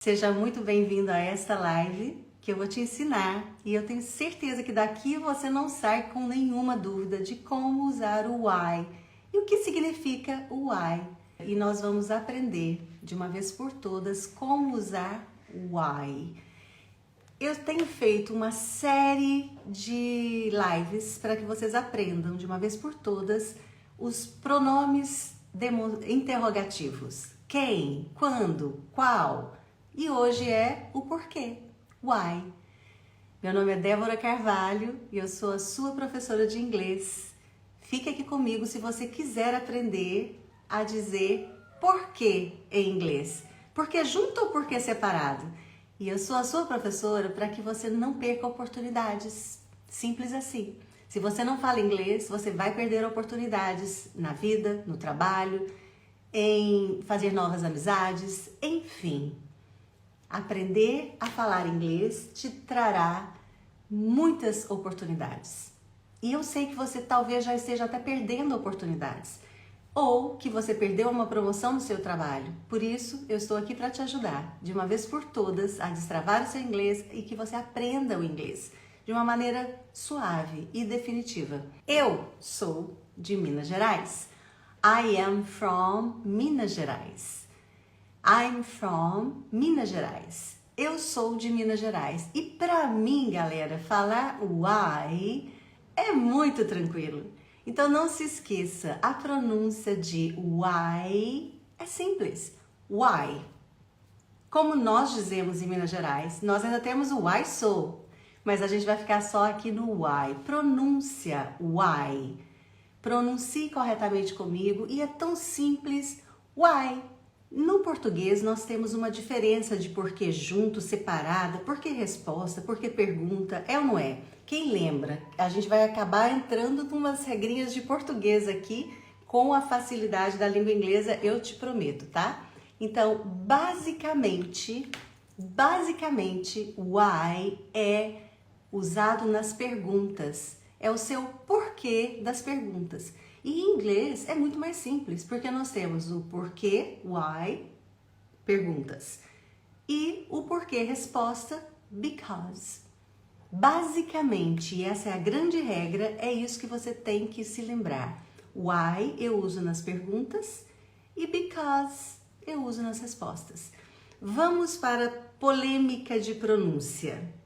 Seja muito bem-vindo a esta live que eu vou te ensinar e eu tenho certeza que daqui você não sai com nenhuma dúvida de como usar o why e o que significa o why. E nós vamos aprender de uma vez por todas como usar o why. Eu tenho feito uma série de lives para que vocês aprendam de uma vez por todas os pronomes interrogativos. Quem, quando, qual. E hoje é o porquê, why. Meu nome é Débora Carvalho e eu sou a sua professora de inglês. Fique aqui comigo se você quiser aprender a dizer porquê em inglês. Porquê junto ou porquê separado? E eu sou a sua professora para que você não perca oportunidades. Simples assim. Se você não fala inglês, você vai perder oportunidades na vida, no trabalho, em fazer novas amizades, enfim. Aprender a falar inglês te trará muitas oportunidades. E eu sei que você talvez já esteja até perdendo oportunidades. Ou que você perdeu uma promoção no seu trabalho. Por isso, eu estou aqui para te ajudar, de uma vez por todas, a destravar o seu inglês e que você aprenda o inglês de uma maneira suave e definitiva. Eu sou de Minas Gerais. I am from Minas Gerais. I'm from Minas Gerais. Eu sou de Minas Gerais. E para mim, galera, falar why é muito tranquilo. Então não se esqueça, a pronúncia de why é simples. Why. Como nós dizemos em Minas Gerais, nós ainda temos o why so, mas a gente vai ficar só aqui no why. Pronúncia why. Pronuncie corretamente comigo e é tão simples. Why. No português, nós temos uma diferença de porquê junto, separada, porquê resposta, porquê pergunta, é ou não é? Quem lembra? A gente vai acabar entrando em umas regrinhas de português aqui com a facilidade da língua inglesa, eu te prometo, tá? Então, basicamente, why é usado nas perguntas, é o seu porquê das perguntas. E em inglês é muito mais simples, porque nós temos o porquê, why, perguntas, e o porquê, resposta, because. Basicamente, e essa é a grande regra, é isso que você tem que se lembrar. Why eu uso nas perguntas e because eu uso nas respostas. Vamos para a polêmica de pronúncia.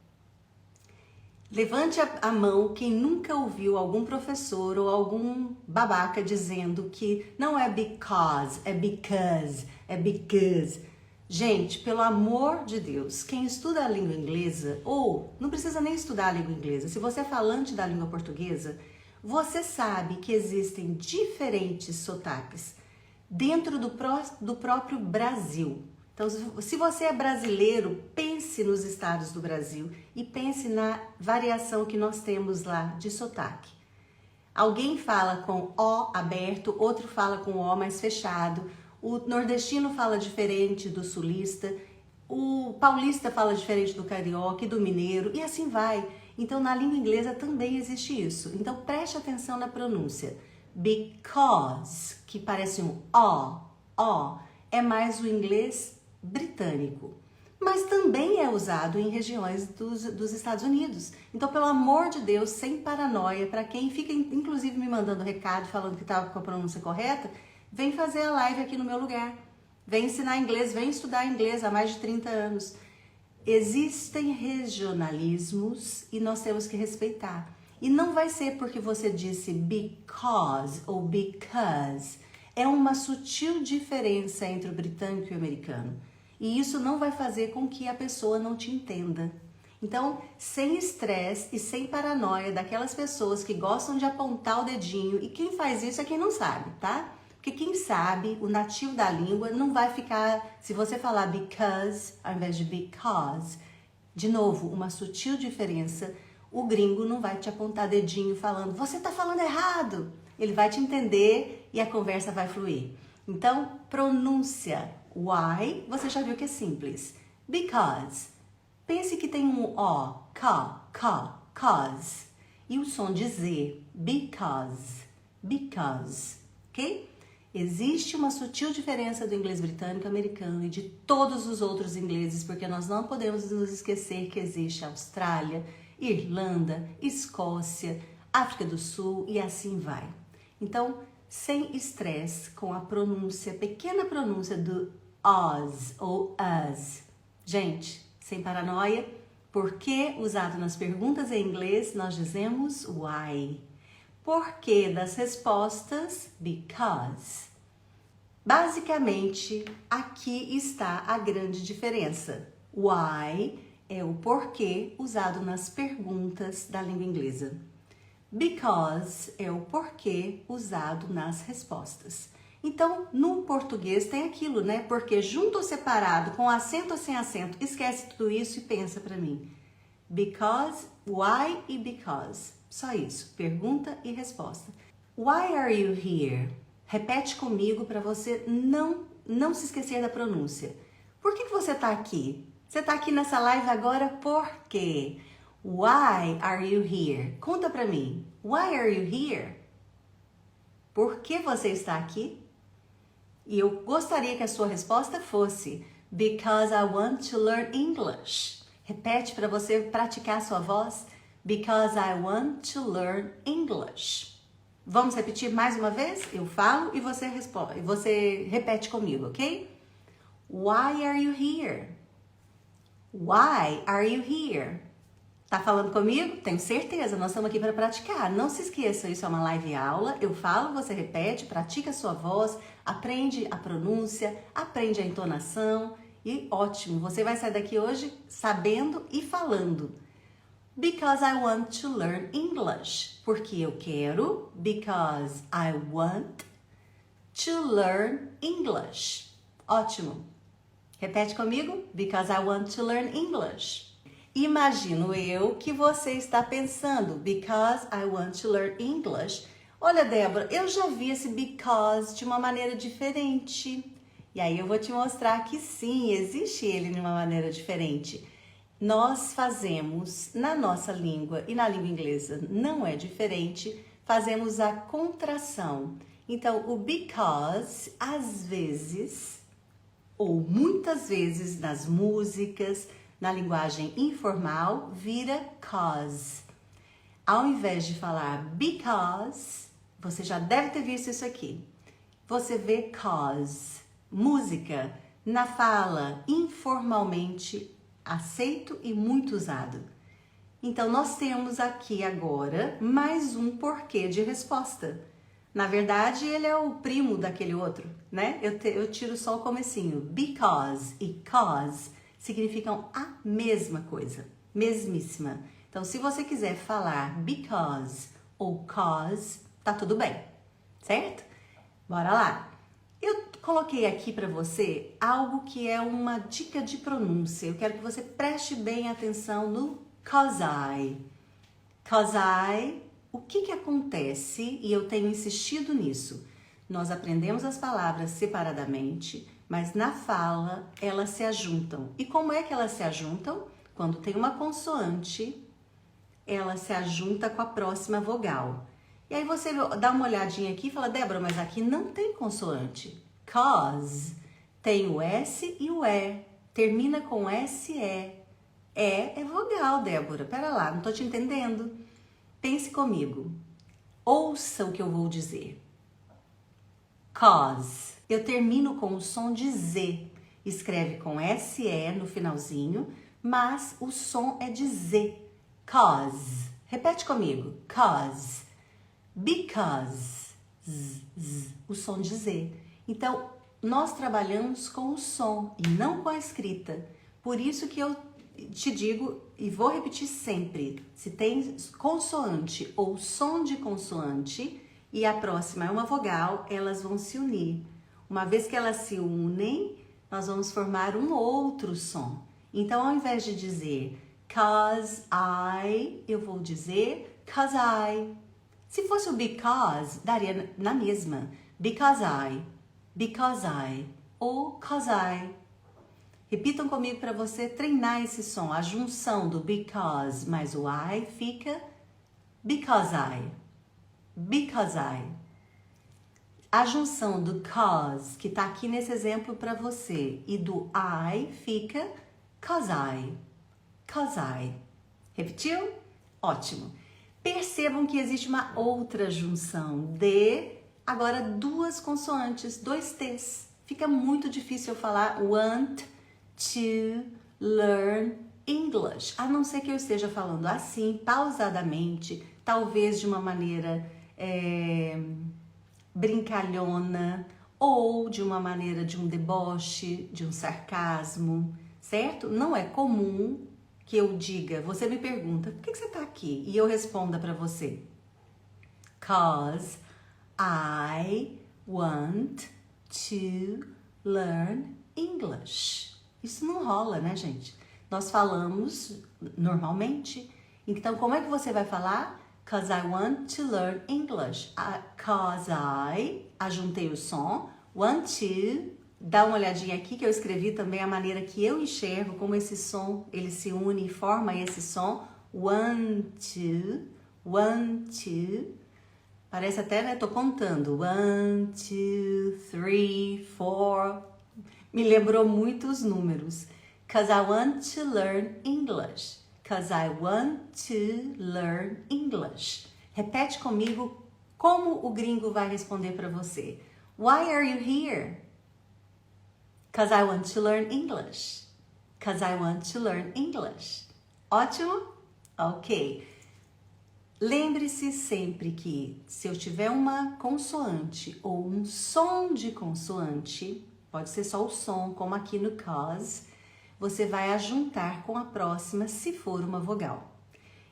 Levante a mão quem nunca ouviu algum professor ou algum babaca dizendo que não é because, é because, é because. Gente, pelo amor de Deus, quem estuda a língua inglesa, ou não precisa nem estudar a língua inglesa, se você é falante da língua portuguesa, você sabe que existem diferentes sotaques dentro do próprio Brasil. Então, se você é brasileiro, pense nos estados do Brasil e pense na variação que nós temos lá de sotaque. Alguém fala com O aberto, outro fala com O mais fechado, o nordestino fala diferente do sulista, o paulista fala diferente do carioca e do mineiro e assim vai. Então, na língua inglesa também existe isso. Então, preste atenção na pronúncia. Because, que parece um O, é mais o inglês britânico, mas também é usado em regiões dos Estados Unidos. Então, pelo amor de Deus, sem paranoia, para quem fica inclusive me mandando recado falando que estava com a pronúncia correta, vem fazer a live aqui no meu lugar. Vem ensinar inglês, vem estudar inglês há mais de 30 anos. Existem regionalismos e nós temos que respeitar. E não vai ser porque você disse because ou because. É uma sutil diferença entre o britânico e o americano. E isso não vai fazer com que a pessoa não te entenda. Então, sem estresse e sem paranoia daquelas pessoas que gostam de apontar o dedinho, e quem faz isso é quem não sabe, tá? Porque quem sabe, o nativo da língua, não vai ficar, se você falar because ao invés de because, de novo, uma sutil diferença, o gringo não vai te apontar dedinho falando, você tá falando errado. Ele vai te entender e a conversa vai fluir. Então, pronúncia. Why, você já viu que é simples. Because. Pense que tem um O, cause. E o som de Z, because, ok? Existe uma sutil diferença do inglês britânico, americano e de todos os outros ingleses, porque nós não podemos nos esquecer que existe Austrália, Irlanda, Escócia, África do Sul e assim vai. Então, sem estresse com a pronúncia, pequena pronúncia do us ou us. Gente, sem paranoia, porque usado nas perguntas em inglês nós dizemos why. Porquê das respostas, because. Basicamente, aqui está a grande diferença. Why é o porquê usado nas perguntas da língua inglesa. Because é o porquê usado nas respostas. Então, no português tem aquilo, né? Porque junto ou separado, com acento ou sem acento, esquece tudo isso e pensa para mim. Because, why e because. Só isso, pergunta e resposta. Why are you here? Repete comigo para você não se esquecer da pronúncia. Por que você está aqui? Você está aqui nessa live agora por quê? Why are you here? Conta para mim. Why are you here? Por que você está aqui? E eu gostaria que a sua resposta fosse Because I want to learn English. Repete para você praticar a sua voz. Because I want to learn English. Vamos repetir mais uma vez? Eu falo e você responde, você repete comigo, ok? Why are you here? Why are you here? Tá falando comigo? Tenho certeza, nós estamos aqui para praticar. Não se esqueça, isso é uma live aula. Eu falo, você repete, pratica a sua voz, aprende a pronúncia, aprende a entonação e ótimo, você vai sair daqui hoje sabendo e falando. Because I want to learn English. Porque eu quero. Because I want to learn English. Ótimo. Repete comigo. Because I want to learn English. Imagino eu que você está pensando. Because I want to learn English. Olha, Débora, eu já vi esse because de uma maneira diferente. E aí eu vou te mostrar que sim, existe ele de uma maneira diferente. Nós fazemos, na nossa língua e na língua inglesa não é diferente, fazemos a contração. Então, o because, às vezes, ou muitas vezes nas músicas, na linguagem informal, vira cause. Ao invés de falar because, você já deve ter visto isso aqui. Você vê cause, música, na fala, informalmente, aceito e muito usado. Então, nós temos aqui agora mais um porquê de resposta. Na verdade, ele é o primo daquele outro, né? Eu tiro só o comecinho. Because e cause significam a mesma coisa, mesmíssima. Então, se você quiser falar because ou cause, tá tudo bem, certo? Bora lá! Eu coloquei aqui para você algo que é uma dica de pronúncia. Eu quero que você preste bem atenção no cause I. Cause I, o que acontece? E eu tenho insistido nisso. Nós aprendemos as palavras separadamente, mas na fala elas se ajuntam. E como é que elas se ajuntam? Quando tem uma consoante, ela se ajunta com a próxima vogal. E aí você dá uma olhadinha aqui e fala, Débora, mas aqui não tem consoante. Cause tem o S e o E. Termina com SE. É vogal, Débora. Pera lá, não tô te entendendo. Pense comigo. Ouça o que eu vou dizer. Cause. Eu termino com o som de Z. Escreve com SE no finalzinho, mas o som é de Z. Cause. Repete comigo. Cause. Because, o som de Z. Então, nós trabalhamos com o som e não com a escrita. Por isso que eu te digo e vou repetir sempre, se tem consoante ou som de consoante e a próxima é uma vogal, elas vão se unir. Uma vez que elas se unem, nós vamos formar um outro som. Então, ao invés de dizer cause I, eu vou dizer cause I. Se fosse o because, daria na mesma. Because I, ou cause I. Repitam comigo para você treinar esse som. A junção do because mais o I fica because I. A junção do cause, que tá aqui nesse exemplo para você, e do I fica cause I. Cause I. Repetiu? Ótimo. Percebam que existe uma outra junção de, agora, duas consoantes, dois T's. Fica muito difícil eu falar want to learn English, a não ser que eu esteja falando assim, pausadamente, talvez de uma maneira brincalhona, ou de uma maneira de um deboche, de um sarcasmo, certo? Não é comum que eu diga, você me pergunta, por que você tá aqui? E eu responda para você, 'cause I want to learn English. Isso não rola, né, gente? Nós falamos normalmente. Então, como é que você vai falar? 'Cause I want to learn English. 'Cause I, ajuntei o som, want to, dá uma olhadinha aqui que eu escrevi também a maneira que eu enxergo, como esse som, ele se une e forma esse som. Want to. Parece até, né? Tô contando. 1, 2, 3, 4. Me lembrou muito os números. 'Cause I want to learn English. 'Cause I want to learn English. Repete comigo como o gringo vai responder para você. Why are you here? 'Cause I want to learn English. 'Cause I want to learn English. Ótimo? Ok. Lembre-se sempre que se eu tiver uma consoante ou um som de consoante, pode ser só o som, como aqui no cause, você vai ajuntar com a próxima se for uma vogal.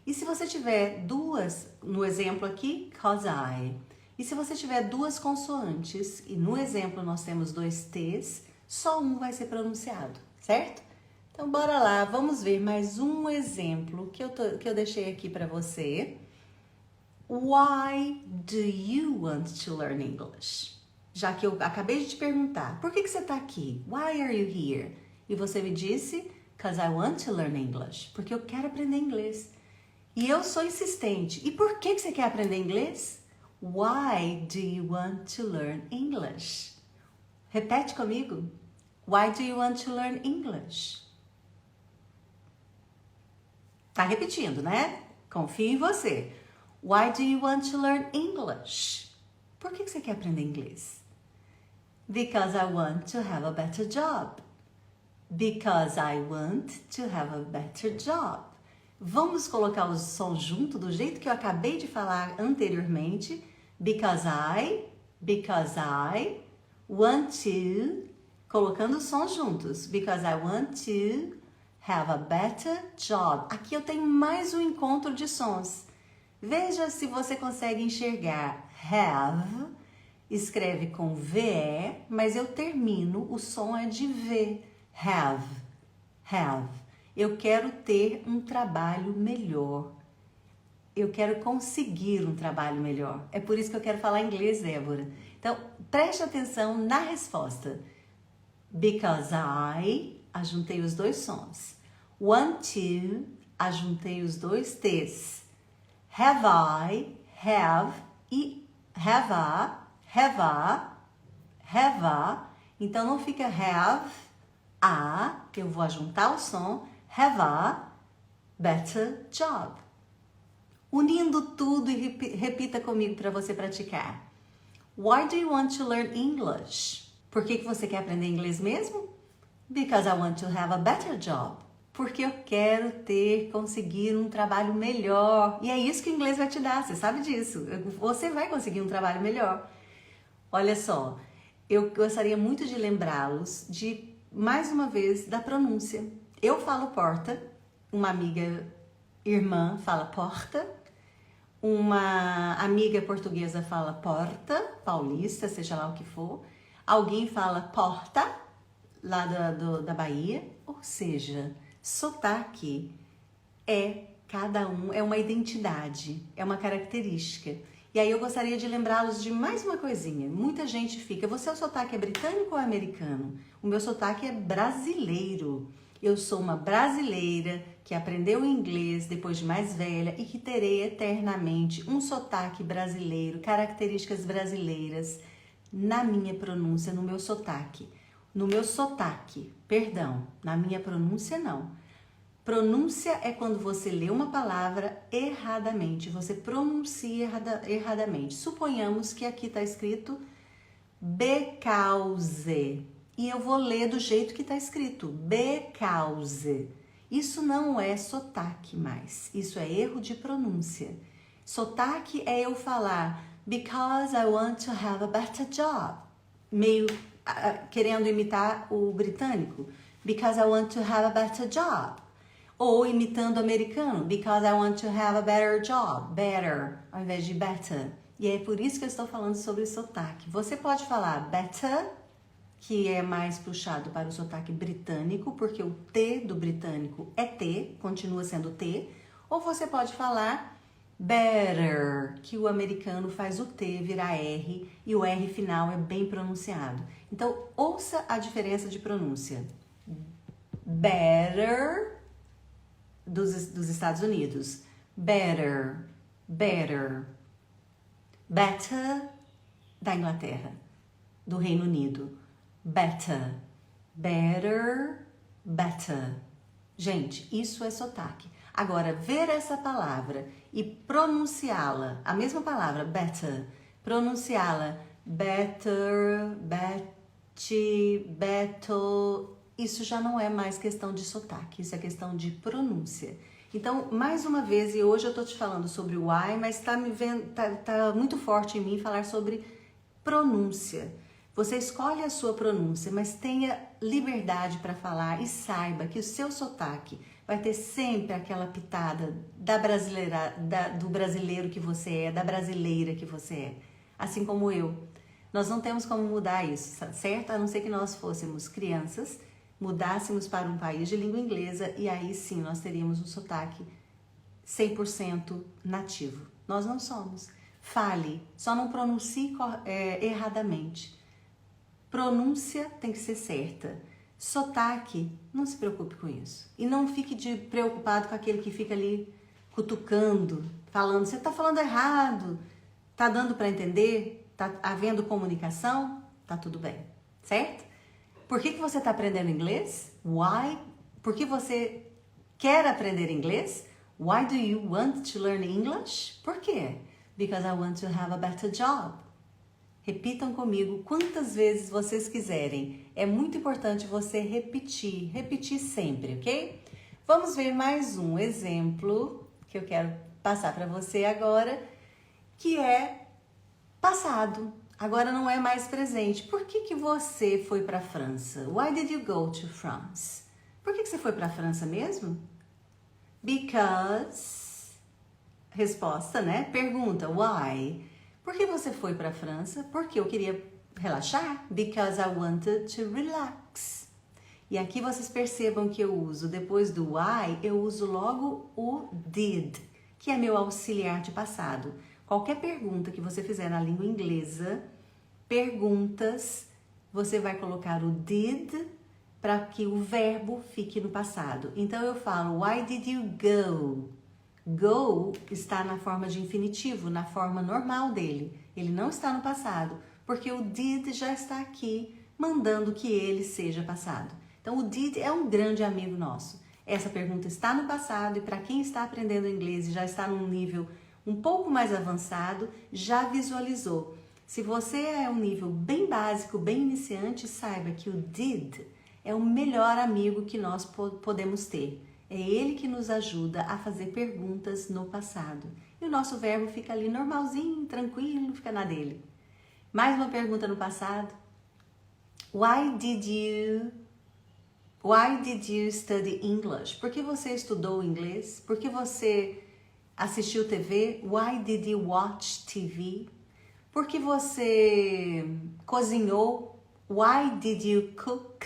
E se você tiver duas, no exemplo aqui, cause I, e se você tiver duas consoantes, e no exemplo nós temos dois T's, só um vai ser pronunciado, certo? Então bora lá, vamos ver mais um exemplo que eu deixei aqui para você. Why do you want to learn English? Já que eu acabei de te perguntar, por que você está aqui? Why are you here? E você me disse, 'cause I want to learn English. Porque eu quero aprender inglês. E eu sou insistente. E por que você quer aprender inglês? Why do you want to learn English? Repete comigo. Why do you want to learn English? Tá repetindo, né? Confio em você. Why do you want to learn English? Por que você quer aprender inglês? Because I want to have a better job. Because I want to have a better job. Vamos colocar o som junto do jeito que eu acabei de falar anteriormente. Because I want to, colocando os sons juntos. Because I want to have a better job. Aqui eu tenho mais um encontro de sons. Veja se você consegue enxergar. Have, escreve com VE, mas eu termino, o som é de V. Have. Eu quero ter um trabalho melhor. Eu quero conseguir um trabalho melhor. É por isso que eu quero falar inglês, Débora. Então, preste atenção na resposta. Because I, ajuntei os dois sons. Want to, ajuntei os dois T's. Have I, have e have a. Então não fica have a, que eu vou ajuntar o som. Have a better job. Unindo tudo e repita comigo para você praticar. Why do you want to learn English? Por que você quer aprender inglês mesmo? Because I want to have a better job. Porque eu quero conseguir um trabalho melhor. E é isso que o inglês vai te dar, você sabe disso. Você vai conseguir um trabalho melhor. Olha só, eu gostaria muito de lembrá-los de, mais uma vez, da pronúncia. Eu falo porta, uma amiga irmã fala porta, uma amiga portuguesa fala porta, paulista, seja lá o que for. Alguém fala porta, lá da Bahia, ou seja, sotaque cada um é uma identidade, é uma característica. E aí eu gostaria de lembrá-los de mais uma coisinha. Muita gente fica, o sotaque é britânico ou americano? O meu sotaque é brasileiro. Eu sou uma brasileira que aprendeu inglês depois de mais velha e que terei eternamente um sotaque brasileiro, características brasileiras. na minha pronúncia, no meu sotaque. No meu sotaque, perdão, na minha pronúncia não. Pronúncia é quando você lê uma palavra erradamente, você pronuncia erradamente. Suponhamos que aqui está escrito because, e eu vou ler do jeito que está escrito, because. Isso não é sotaque mais, isso é erro de pronúncia. Sotaque é eu falar because I want to have a better job, meio querendo imitar o britânico, because I want to have a better job. Ou imitando o americano, because I want to have a better job, better, ao invés de better. E é por isso que eu estou falando sobre sotaque. Você pode falar better, que é mais puxado para o sotaque britânico, porque o T do britânico é T, continua sendo T. Ou você pode falar better, que o americano faz o T virar R e o R final é bem pronunciado. Então, ouça a diferença de pronúncia. Better dos Estados Unidos. Better, better. Better da Inglaterra, do Reino Unido. Better, better, better. Gente, isso é sotaque. Agora, ver essa palavra e pronunciá-la, a mesma palavra, better, pronunciá-la better, better, isso já não é mais questão de sotaque, isso é questão de pronúncia. Então, mais uma vez, e hoje eu tô te falando sobre o why, mas tá muito forte em mim falar sobre pronúncia. Você escolhe a sua pronúncia, mas tenha liberdade para falar e saiba que o seu sotaque vai ter sempre aquela pitada do brasileiro que você é, da brasileira que você é, assim como eu. Nós não temos como mudar isso, certo? A não ser que nós fôssemos crianças, mudássemos para um país de língua inglesa e aí sim nós teríamos um sotaque 100% nativo. Nós não somos. Fale, só não pronuncie erradamente. Pronúncia tem que ser certa. Sotaque, não se preocupe com isso. E não fique preocupado com aquele que fica ali cutucando, falando, você está falando errado, tá dando para entender? Tá havendo comunicação? Tá tudo bem, certo? Por que você está aprendendo inglês? Why? Por que você quer aprender inglês? Why do you want to learn English? Por quê? Because I want to have a better job. Repitam comigo quantas vezes vocês quiserem. É muito importante você repetir sempre, ok? Vamos ver mais um exemplo que eu quero passar para você agora, que é passado. Agora não é mais presente. Por que você foi para a França? Why did you go to France? Por que você foi para a França mesmo? Because. Resposta, né? Pergunta, why? Por que você foi para a França? Porque eu queria relaxar. Because I wanted to relax. E aqui vocês percebam que eu uso, depois do why, eu uso logo o did, que é meu auxiliar de passado. Qualquer pergunta que você fizer na língua inglesa, perguntas, você vai colocar o did para que o verbo fique no passado. Então eu falo, why did you go? Go está na forma de infinitivo, na forma normal dele. Ele não está no passado, porque o did já está aqui, mandando que ele seja passado. Então o did é um grande amigo nosso. Essa pergunta está no passado e para quem está aprendendo inglês e já está num nível um pouco mais avançado, já visualizou. Se você é um nível bem básico, bem iniciante, saiba que o did é o melhor amigo que nós podemos ter. É ele que nos ajuda a fazer perguntas no passado. E o nosso verbo fica ali normalzinho, tranquilo, fica na dele. Mais uma pergunta no passado. Why did you study English? Por que você estudou inglês? Por que você assistiu TV? Why did you watch TV? Por que você cozinhou? Why did you cook?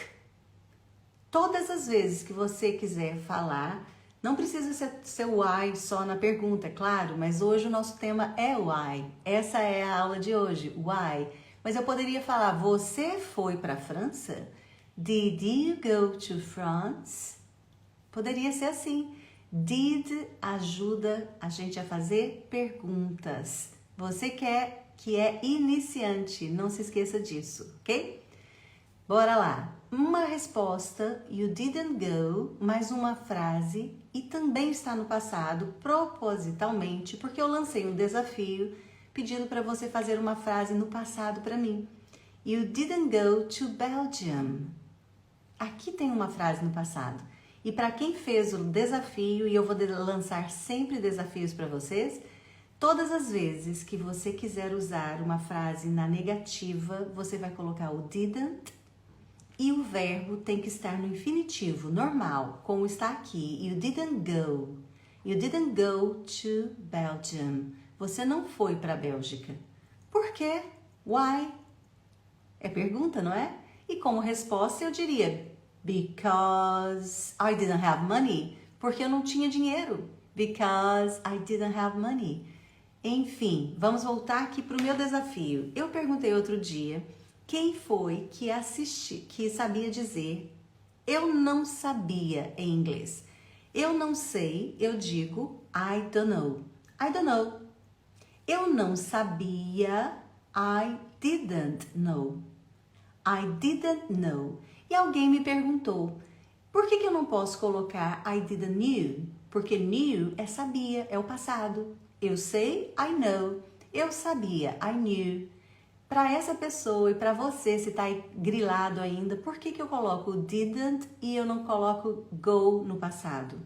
Todas as vezes que você quiser falar, não precisa ser why só na pergunta, é claro, mas hoje o nosso tema é why. Essa é a aula de hoje, why. Mas eu poderia falar, você foi para a França? Did you go to France? Poderia ser assim. Did ajuda a gente a fazer perguntas. Você quer que é iniciante. Não se esqueça disso, ok? Bora lá. Uma resposta, you didn't go, mais uma frase, e também está no passado, propositalmente, porque eu lancei um desafio pedindo para você fazer uma frase no passado para mim. You didn't go to Belgium. Aqui tem uma frase no passado. E para quem fez o desafio, e eu vou lançar sempre desafios para vocês, todas as vezes que você quiser usar uma frase na negativa, você vai colocar o didn't e o verbo tem que estar no infinitivo, normal, como está aqui. You didn't go. You didn't go to Belgium. Você não foi para a Bélgica. Por quê? Why? É pergunta, não é? E como resposta eu diria because I didn't have money. Porque eu não tinha dinheiro. Because I didn't have money. Enfim, vamos voltar aqui para o meu desafio. Eu perguntei outro dia quem foi que sabia dizer eu não sabia em inglês. Eu não sei, eu digo I don't know. I don't know. Eu não sabia, I didn't know. I didn't know. E alguém me perguntou, por que eu não posso colocar I didn't knew? Porque knew é sabia, é o passado. Eu sei, I know. Eu sabia, I knew. Para essa pessoa e para você, se está grilado ainda, por que eu coloco didn't e eu não coloco go no passado?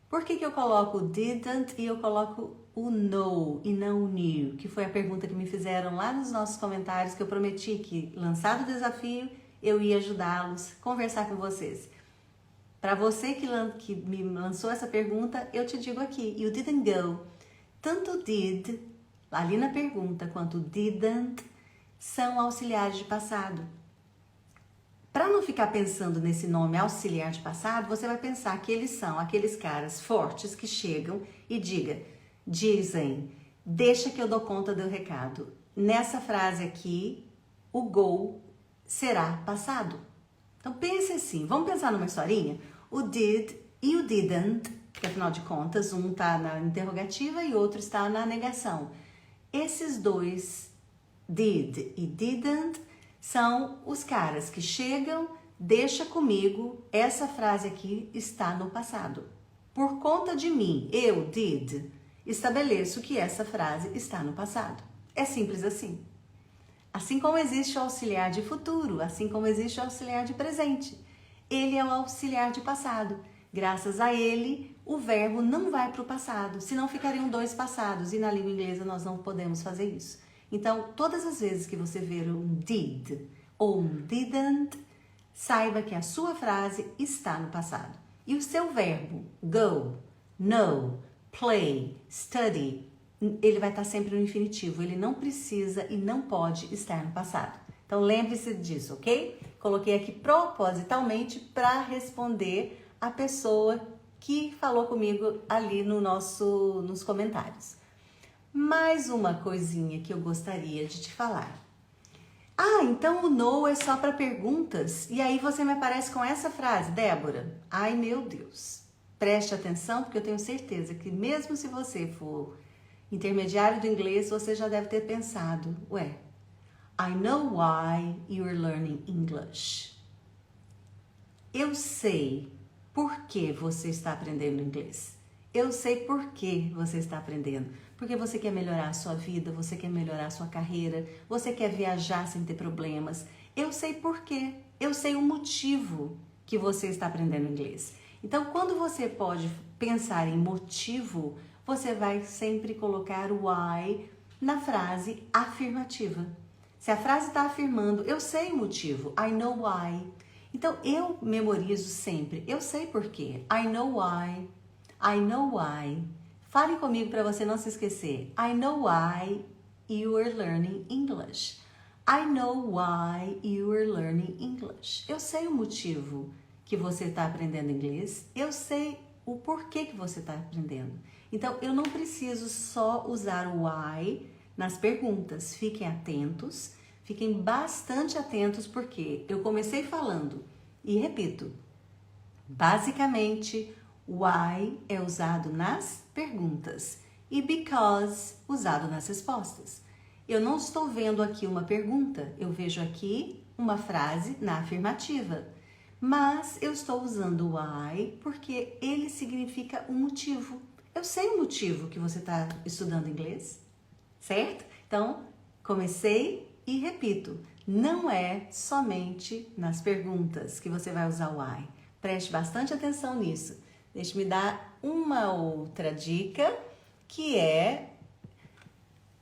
Por que eu coloco didn't e eu coloco o know e não o knew? Que foi a pergunta que me fizeram lá nos nossos comentários, que eu prometi que, lançado o desafio, eu ia ajudá-los, conversar com vocês. Para você que me lançou essa pergunta, eu te digo aqui, you didn't go. Tanto did, ali na pergunta, quanto didn't, são auxiliares de passado. Para não ficar pensando nesse nome auxiliar de passado, você vai pensar que eles são aqueles caras fortes que chegam e dizem, deixa que eu dou conta do recado. Nessa frase aqui, o go será passado. Então pense assim, vamos pensar numa historinha? O did e o didn't, que afinal de contas, um está na interrogativa e outro está na negação. Esses dois, did e didn't, são os caras que chegam, deixa comigo, essa frase aqui está no passado. Por conta de mim, eu, did, estabeleço que essa frase está no passado. É simples assim. Assim como existe o auxiliar de futuro, assim como existe o auxiliar de presente. Ele é o auxiliar de passado. Graças a ele, o verbo não vai para o passado, senão ficariam dois passados, e na língua inglesa nós não podemos fazer isso. Então, todas as vezes que você ver um did ou um didn't, saiba que a sua frase está no passado. E o seu verbo, go, know, play, study, ele vai estar sempre no infinitivo. Ele não precisa e não pode estar no passado. Então, lembre-se disso, ok? Coloquei aqui propositalmente para responder a pessoa que falou comigo ali nos comentários. Mais uma coisinha que eu gostaria de te falar. Ah, então o no é só para perguntas? E aí você me aparece com essa frase, Débora. Ai, meu Deus. Preste atenção, porque eu tenho certeza que mesmo se você for intermediário do inglês, você já deve ter pensado, ué, I know why you're learning English. Eu sei por que você está aprendendo inglês. Eu sei por que você está aprendendo. Porque você quer melhorar a sua vida, você quer melhorar a sua carreira, você quer viajar sem ter problemas. Eu sei por quê. Eu sei o motivo que você está aprendendo inglês. Então, quando você pode pensar em motivo, você vai sempre colocar o why na frase afirmativa. Se a frase está afirmando, eu sei o motivo, I know why. Então, eu memorizo sempre, eu sei por quê, I know why, I know why. Fale comigo para você não se esquecer. I know why you are learning English. I know why you are learning English. Eu sei o motivo que você está aprendendo inglês. Eu sei o porquê que você está aprendendo. Então, eu não preciso só usar o why nas perguntas. Fiquem atentos, fiquem bastante atentos, porque eu comecei falando e repito. Basicamente, why é usado nas perguntas e because usado nas respostas. Eu não estou vendo aqui uma pergunta, eu vejo aqui uma frase na afirmativa. Mas eu estou usando o why porque ele significa um motivo. Eu sei o motivo que você está estudando inglês, certo? Então, comecei e repito, não é somente nas perguntas que você vai usar o why. Preste bastante atenção nisso. Deixe-me dar uma outra dica, que é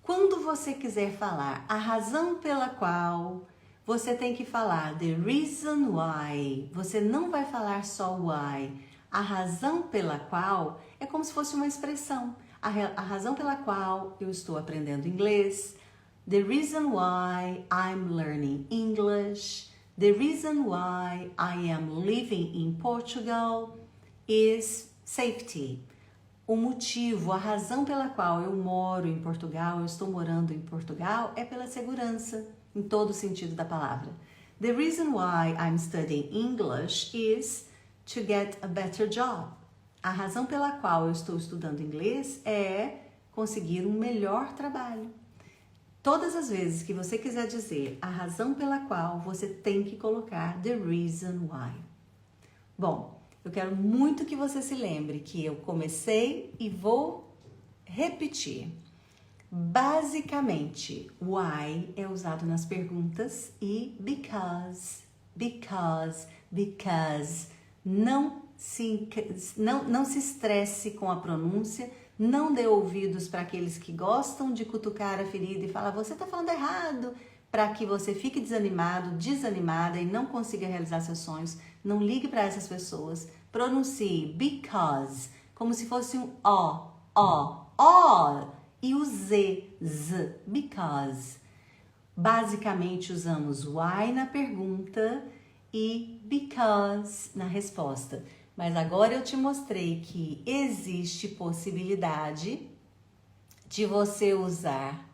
quando você quiser falar a razão pela qual, você tem que falar the reason why. Você não vai falar só why. A razão pela qual é como se fosse uma expressão. A razão pela qual eu estou aprendendo inglês. The reason why I'm learning English. The reason why I am living in Portugal is safety. O motivo, a razão pela qual eu moro em Portugal, eu estou morando em Portugal, é pela segurança, em todo o sentido da palavra. The reason why I'm studying English is to get a better job. A razão pela qual eu estou estudando inglês é conseguir um melhor trabalho. Todas as vezes que você quiser dizer a razão pela qual, você tem que colocar the reason why. Bom, eu quero muito que você se lembre que eu comecei e vou repetir. Basicamente, why é usado nas perguntas e because. Não se estresse com a pronúncia, não dê ouvidos para aqueles que gostam de cutucar a ferida e falar, você está falando errado, para que você fique desanimado, desanimada e não consiga realizar seus sonhos. Não ligue para essas pessoas. Pronuncie because, como se fosse um O, e o Z, because. Basicamente, usamos why na pergunta e because na resposta. Mas agora eu te mostrei que existe possibilidade de você usar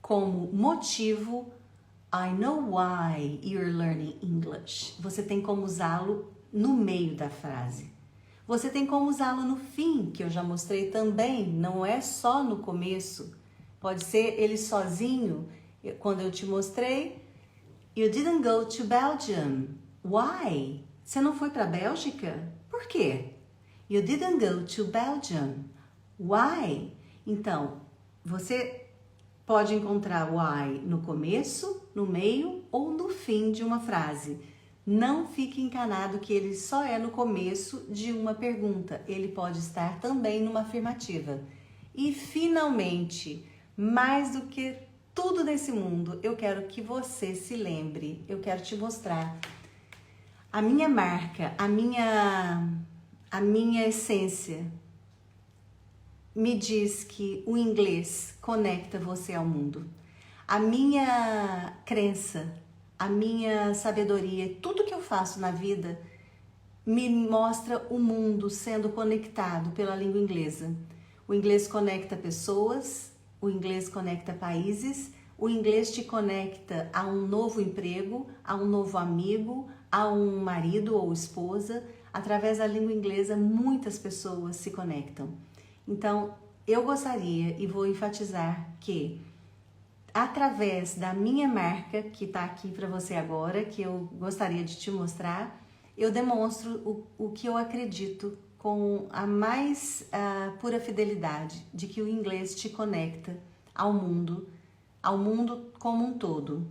como motivo I know why you're learning English. Você tem como usá-lo no meio da frase. Você tem como usá-lo no fim, que eu já mostrei também, não é só no começo. Pode ser ele sozinho. Quando eu te mostrei, you didn't go to Belgium. Why? Você não foi para a Bélgica? Por quê? You didn't go to Belgium. Why? Então, você pode encontrar why no começo, no meio ou no fim de uma frase. Não fique enganado que ele só é no começo de uma pergunta. Ele pode estar também numa afirmativa. E, finalmente, mais do que tudo nesse mundo, eu quero que você se lembre, eu quero te mostrar a minha marca, a minha essência me diz que o inglês conecta você ao mundo. A minha crença, a minha sabedoria, tudo que eu faço na vida me mostra o mundo sendo conectado pela língua inglesa. O inglês conecta pessoas, o inglês conecta países, o inglês te conecta a um novo emprego, a um novo amigo, a um marido ou esposa. Através da língua inglesa, muitas pessoas se conectam. Então, eu gostaria e vou enfatizar que, através da minha marca, que está aqui para você agora, que eu gostaria de te mostrar, eu demonstro o que eu acredito com a mais pura fidelidade, de que o inglês te conecta ao mundo como um todo.